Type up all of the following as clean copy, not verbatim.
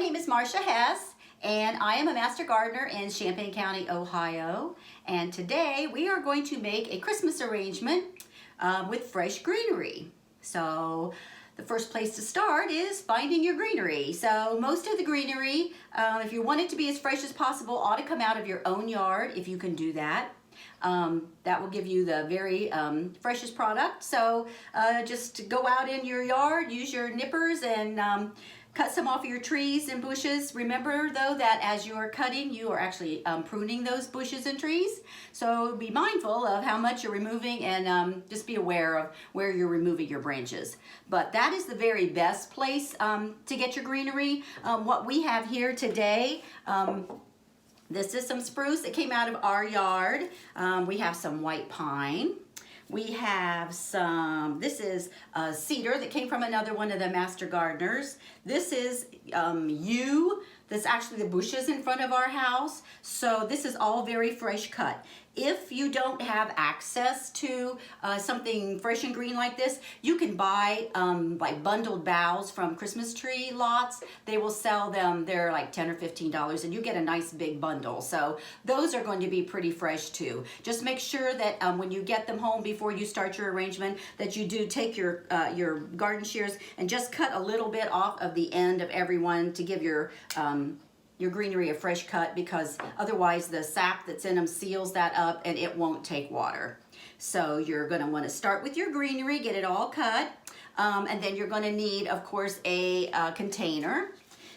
name is Marsha Hess, and I am a Master Gardener in Champaign County, Ohio. And today we are going to make a Christmas arrangement with fresh greenery. So the first place to start is finding your greenery. So most of the greenery, if you want it to be as fresh as possible, ought to come out of your own yard if you can do that. That will give you the very freshest product. So just go out in your yard, use your nippers, and cut some off of your trees and bushes. Remember though that as you are cutting, you are actually pruning those bushes and trees. So be mindful of how much you're removing, and just be aware of where you're removing your branches. But that is the very best place to get your greenery. What we have here today, this is some spruce that came out of our yard. We have some white pine. We have some, this is a cedar that came from another one of the Master Gardeners. This is yew. That's actually the bushes in front of our house. So this is all very fresh cut. If you don't have access to something fresh and green like this, you can buy like bundled boughs from Christmas tree lots. They will sell them, they're like $10 or $15, and you get a nice big bundle. So those are going to be pretty fresh too. Just make sure that when you get them home before you start your arrangement, that you do take your garden shears and just cut a little bit off of the end of every one to give your greenery a fresh cut, because otherwise the sap that's in them seals that up and it won't take water. So you're going to want to start with your greenery, get it all cut, and then you're going to need, of course, a container.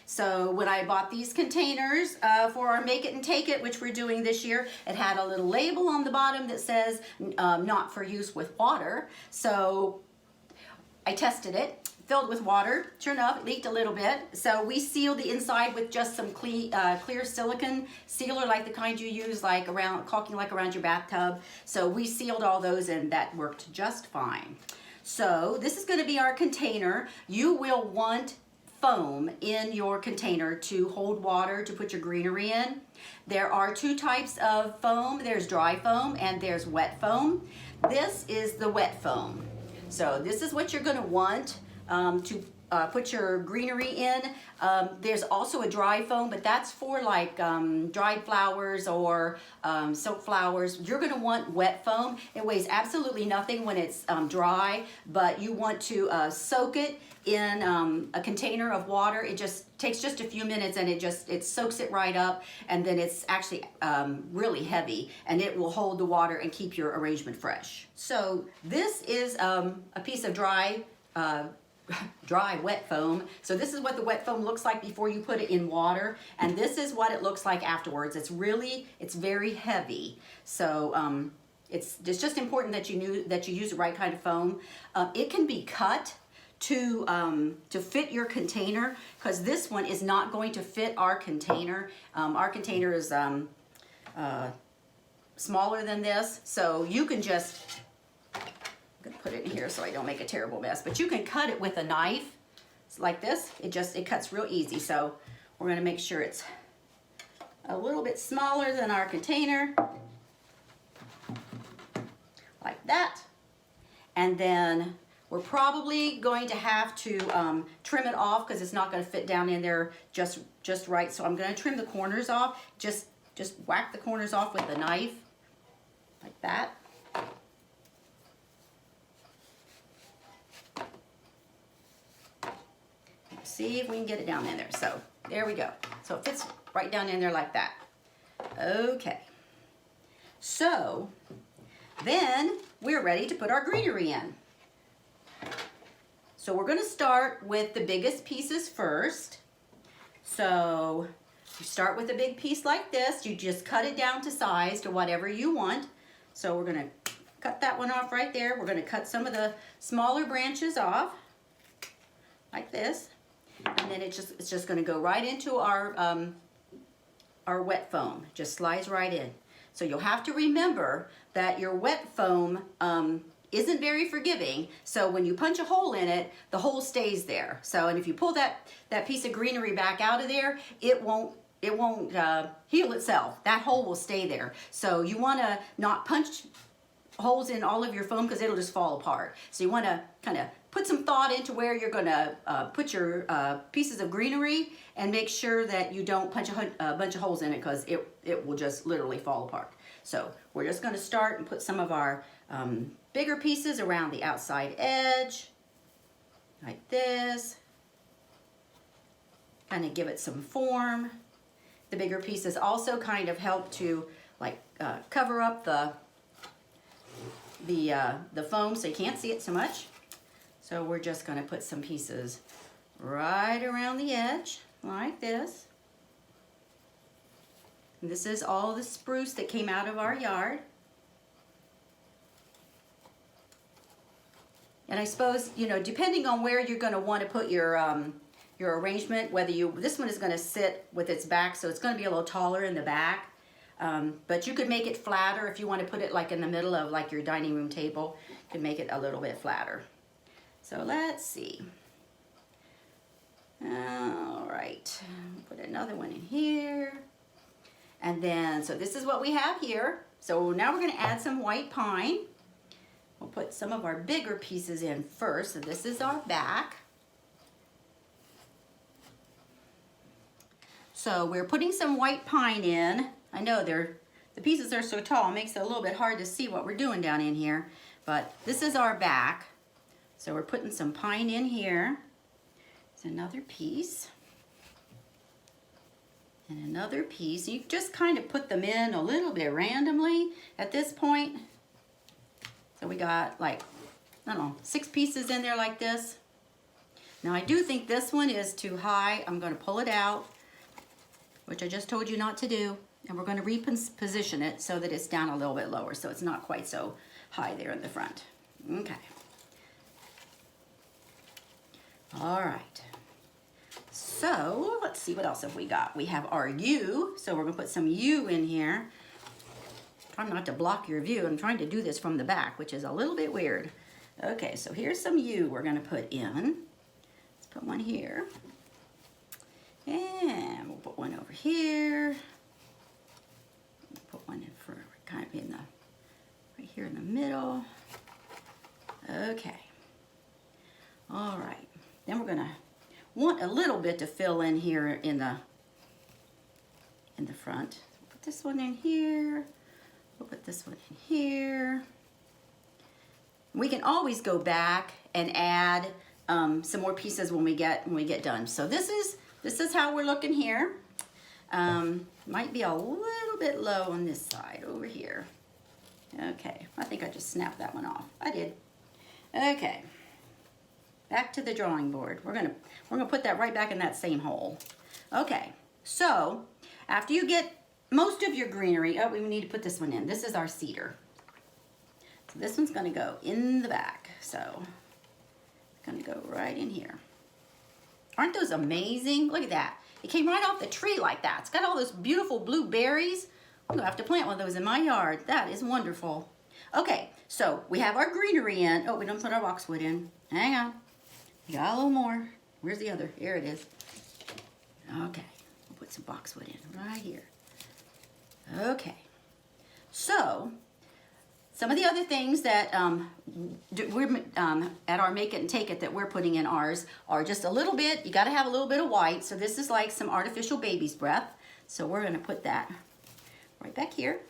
So when I bought these containers for our Make It and Take It, which we're doing this year, it had a little label on the bottom that says not for use with water. So I tested it. Filled with water. Sure enough, it leaked a little bit. So we sealed the inside with just some clear silicone sealer, like the kind you use like around caulking, like around your bathtub. So we sealed all those, and that worked just fine. So this is going to be our container. You will want foam in your container to hold water to put your greenery in. There are two types of foam. There's dry foam and there's wet foam. This is the wet foam. So this is what you're going to want to put your greenery in. There's also a dry foam, but that's for like dried flowers or silk flowers. You're going to want wet foam. It weighs absolutely nothing when it's dry, but you want to soak it in a container of water. It just takes just a few minutes, and it soaks it right up, and then it's actually really heavy, and it will hold the water and keep your arrangement fresh. So this is a piece of dry wet foam. So this is what the wet foam looks like before you put it in water, and this is what it looks like afterwards. It's very heavy. So it's just important that you use the right kind of foam. It can be cut to fit your container, because this one is not going to fit our container. Our container is smaller than this, so you can just put it in here so I don't make a terrible mess, but you can cut it with a knife like this. It cuts real easy. So we're going to make sure it's a little bit smaller than our container, like that. And then we're probably going to have to trim it off, because it's not going to fit down in there just right. So I'm going to trim the corners off. Just whack the corners off with a knife like that. See if we can get it down in there. So there we go. So it fits right down in there like that. Okay. So then we're ready to put our greenery in. So we're going to start with the biggest pieces first. So you start with a big piece like this. You just cut it down to size to whatever you want. So we're going to cut that one off right there. We're going to cut some of the smaller branches off like this. And then it's just going to go right into our wet foam. Just slides right in. So you'll have to remember that your wet foam isn't very forgiving. So when you punch a hole in it, the hole stays there. So, and if you pull that piece of greenery back out of there, it won't heal itself. That hole will stay there. So you want to not punch holes in all of your foam because it'll just fall apart. So you want to kind of put some thought into where you're going to put your pieces of greenery, and make sure that you don't punch a bunch of holes in it, because it will just literally fall apart. So we're just going to start and put some of our bigger pieces around the outside edge, like this. Kind of give it some form. The bigger pieces also kind of help to like cover up the foam so you can't see it so much. So we're just going to put some pieces right around the edge like this. And this is all the spruce that came out of our yard. And I suppose, you know, depending on where you're going to want to put your arrangement, whether this one is going to sit with its back, so it's going to be a little taller in the back. But you could make it flatter if you want to put it like in the middle of like your dining room table. You could make it a little bit flatter. So let's see. All right, put another one in here. And then, so this is what we have here. So now we're going to add some white pine. We'll put some of our bigger pieces in first. So this is our back. So we're putting some white pine in. I know the pieces are so tall, it makes it a little bit hard to see what we're doing down in here. But this is our back. So we're putting some pine in here. There's another piece. And another piece. You just kind of put them in a little bit randomly at this point. So we got like, I don't know, 6 pieces in there like this. Now I do think this one is too high. I'm going to pull it out, which I just told you not to do. And we're going to reposition it so that it's down a little bit lower, so it's not quite so high there in the front. Okay. All right. So let's see, what else have we got? We have our U, so we're going to put some U in here. Trying not to block your view. I'm trying to do this from the back, which is a little bit weird. Okay, so here's some U we're going to put in. Let's put one here. And we'll put one over here. Put one in for kind of in the, right here in the middle. Okay. All right. Then we're going to want a little bit to fill in here in the front. Put this one in here. We'll put this one in here. We can always go back and add some more pieces when we get done. So this is how we're looking here. Might be a little bit low on this side over here. Okay, I think I just snapped that one off. I did. Okay. Back to the drawing board. We're gonna put that right back in that same hole. Okay, so after you get most of your greenery, we need to put this one in. This is our cedar. So this one's gonna go in the back. So it's gonna go right in here. Aren't those amazing? Look at that. It came right off the tree like that. It's got all those beautiful blue berries. I'm gonna have to plant one of those in my yard. That is wonderful. Okay, so we have our greenery in. Oh, we don't put our boxwood in. Hang on. We got a little more. Where's the other? Here it is. Okay, we'll put some boxwood in right here. Okay, so some of the other things that we're at our Make It and Take It that we're putting in ours are just a little bit, you gotta have a little bit of white. So this is like some artificial baby's breath. So we're gonna put that right back here.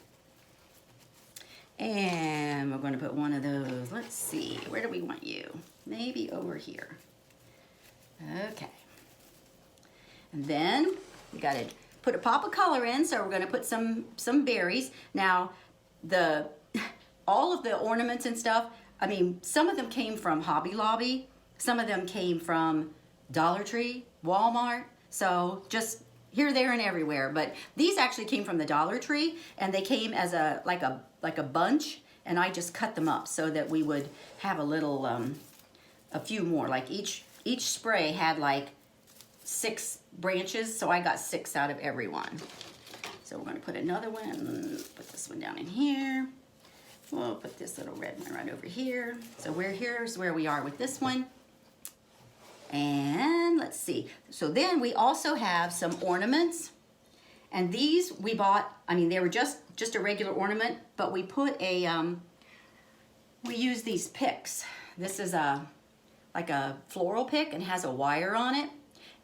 And we're gonna put one of those, let's see, where do we want you? Maybe over here. Okay. And then we gotta put a pop of color in, so we're gonna put some berries. Now, all of the ornaments and stuff, I mean, some of them came from Hobby Lobby, some of them came from Dollar Tree, Walmart, so just here, there, and everywhere. But these actually came from the Dollar Tree, and they came as like a bunch, and I just cut them up so that we would have a little, a few more. Like each spray had like 6 branches, so I got 6 out of every one. So we're gonna put another one, put this one down in here. We'll put this little red one right over here. So here's where we are with this one. And let's see. So then we also have some ornaments. And these we bought, I mean, they were just a regular ornament, but we put a we use these picks. This is like a floral pick and has a wire on it.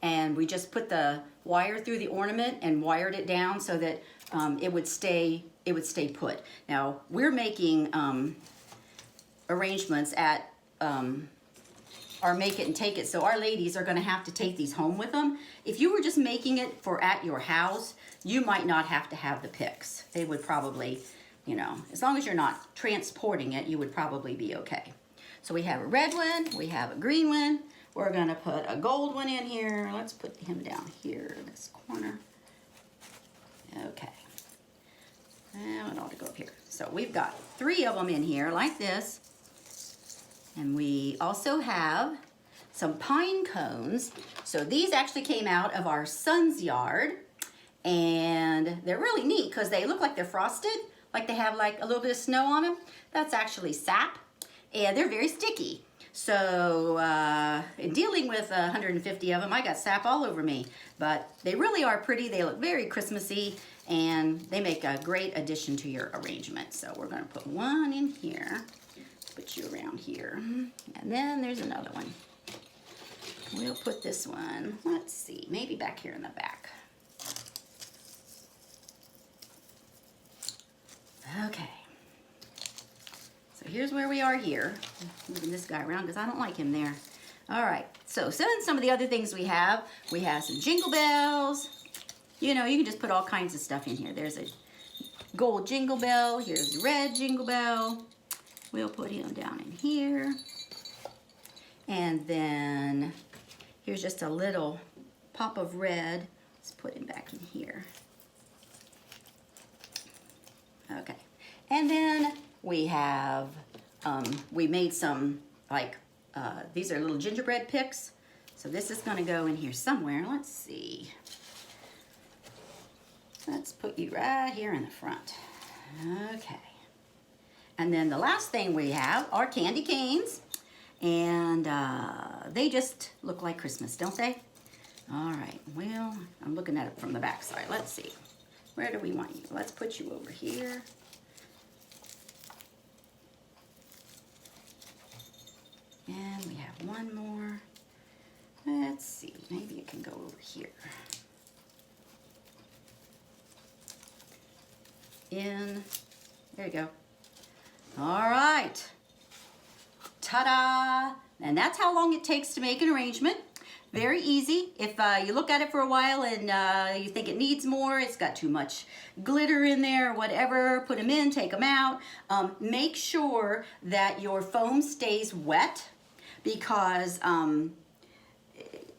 And we just put the wire through the ornament and wired it down so that it would stay put. Now, we're making arrangements at our Make It and Take It, so our ladies are gonna have to take these home with them. If you were just making it for at your house, you might not have to have the picks. They would probably, you know, as long as you're not transporting it, you would probably be okay. So we have a red one, we have a green one. We're gonna put a gold one in here. Let's put him down here in this corner. Okay. Now it ought to go up here. So we've got 3 of them in here like this. And we also have some pine cones. So these actually came out of our son's yard. And they're really neat because they look like they're frosted, like they have like a little bit of snow on them. That's actually sap. And they're very sticky. So in dealing with 150 of them, I got sap all over me. But they really are pretty. They look very Christmassy. And they make a great addition to your arrangement. So we're going to put one in here. Put you around here. And then there's another one. We'll put this one, let's see, maybe back here in the back. Okay. So here's where we are here. Moving this guy around because I don't like him there. All right, so some of the other things we have some Jingle Bells. You know, you can just put all kinds of stuff in here. There's a gold Jingle Bell. Here's a red Jingle Bell. We'll put him down in here. And then here's just a little pop of red. Let's put him back in here. Okay. And then we have, we made some, like, these are little gingerbread picks. So this is going to go in here somewhere. Let's see. Let's put you right here in the front. Okay. And then the last thing we have are candy canes. And they just look like Christmas, don't they? All right, well, I'm looking at it from the back side. Let's see. Where do we want you? Let's put you over here. And we have one more. Let's see, maybe it can go over here. In, there you go. All right, ta-da! And that's how long it takes to make an arrangement. Very easy. If you look at it for a while and you think it needs more, it's got too much glitter in there or whatever, put them in, take them out. Make sure that your foam stays wet because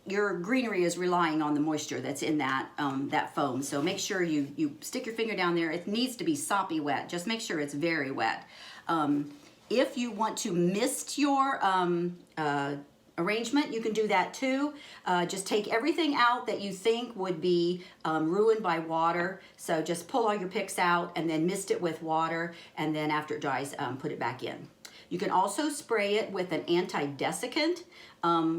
your greenery is relying on the moisture that's in that, that foam. So make sure you stick your finger down there. It needs to be soppy wet. Just make sure it's very wet. If you want to mist your arrangement, you can do that too. Just take everything out that you think would be ruined by water. So just pull all your picks out and then mist it with water, and then after it dries, put it back in. You can also spray it with an anti-desiccant,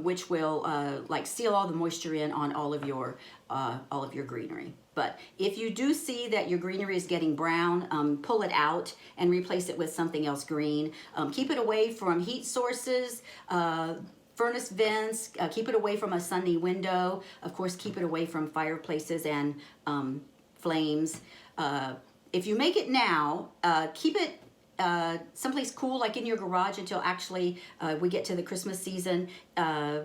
which will like seal all the moisture in on all of your greenery. But if you do see that your greenery is getting brown, pull it out and replace it with something else green. Keep it away from heat sources, furnace vents, keep it away from a sunny window. Of course, keep it away from fireplaces and flames. If you make it now, keep it someplace cool, like in your garage, until actually we get to the Christmas season,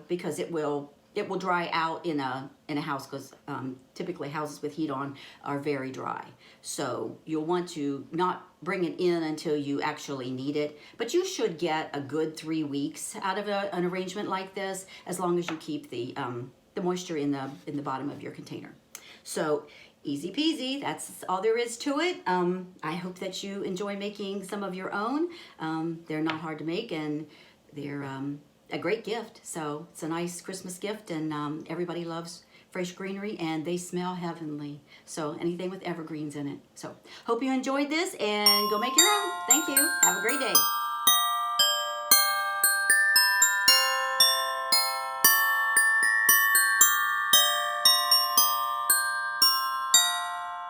because it will dry out in a house, because typically houses with heat on are very dry. So you'll want to not bring it in until you actually need it, but you should get a good 3 weeks out of an arrangement like this, as long as you keep the moisture in the bottom of your container. So easy peasy, that's all there is to it. I hope that you enjoy making some of your own. They're not hard to make, and they're a great gift. So it's a nice Christmas gift, and everybody loves fresh greenery, and they smell heavenly. So anything with evergreens in it. So hope you enjoyed this, and go make your own. Thank you. Have a great day.